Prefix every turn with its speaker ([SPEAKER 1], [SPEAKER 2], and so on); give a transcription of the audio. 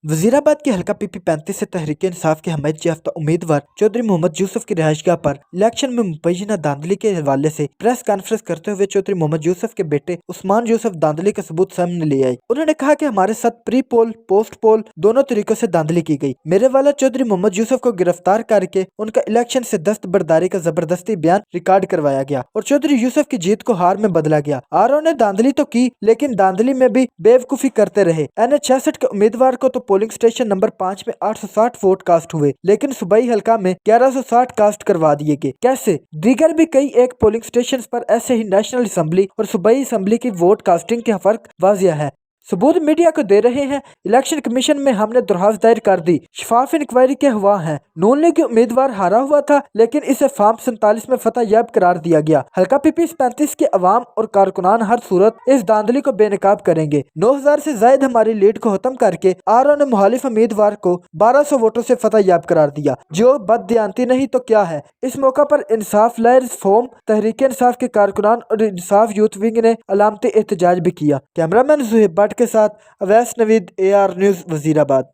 [SPEAKER 1] वजीराबाद के हल्का पीपी 35 से तहरीक इंसाफ के हमायत याफ्ता उम्मीदवार चौधरी मोहम्मद यूसुफ की रिहाइशगाह पर इलेक्शन में मुबैना धांधली के हवाले से प्रेस कॉन्फ्रेंस करते हुए चौधरी मोहम्मद यूसुफ के बेटे उस्मान यूसुफ धांधली का सबूत सामने ले आए। उन्होंने कहा कि हमारे साथ प्री पोल पोस्ट पोल दोनों तरीकों से धांधली की गई। मेरे वाला चौधरी मोहम्मद यूसुफ को गिरफ्तार करके उनका इलेक्शन से दस्तबरदारी का जबरदस्ती बयान रिकॉर्ड करवाया गया और चौधरी यूसुफ की जीत को हार में बदला गया। आरओ ने धांधली तो की लेकिन धांधली में भी बेवकूफी करते रहे। NH66 के उम्मीदवार को तो पोलिंग स्टेशन नंबर 5 में 860 वोट कास्ट हुए लेकिन सूबाई हल्का में 1160 कास्ट करवा दिए गए। कैसे? दीगर भी कई एक पोलिंग स्टेशन पर ऐसे ही नेशनल असम्बली और सूबाई असम्बली की वोट कास्टिंग का फर्क वाजिया है। सबूत मीडिया को दे रहे हैं। इलेक्शन कमीशन में हमने दरख्वास्त दायर कर दी, शफाफ इंक्वायरी के हुआ है। नून लीग के उम्मीदवार हारा हुआ था लेकिन इसे फॉर्म 47 में फतह याब करार दिया गया। हल्का पीपी 35 के अवाम और कारकुनान हर सूरत इस धांधली को बेनकाब करेंगे। 9000 से जायद हमारी लीड को खत्म करके आरओ ने मुखालिफ उम्मीदवार को 1200 वोटों से फतह याब करार दिया, जो बददियानती नहीं तो क्या है। इस मौका पर इंसाफ लायर्स फोरम, तहरीक इंसाफ के कारकुनान और इंसाफ यूथ विंग ने अलामती एहतजाज भी किया। कैमरामैन ज़ुहैब भट्ट के साथ अवैस नवीद, AR न्यूज़, वजीराबाद।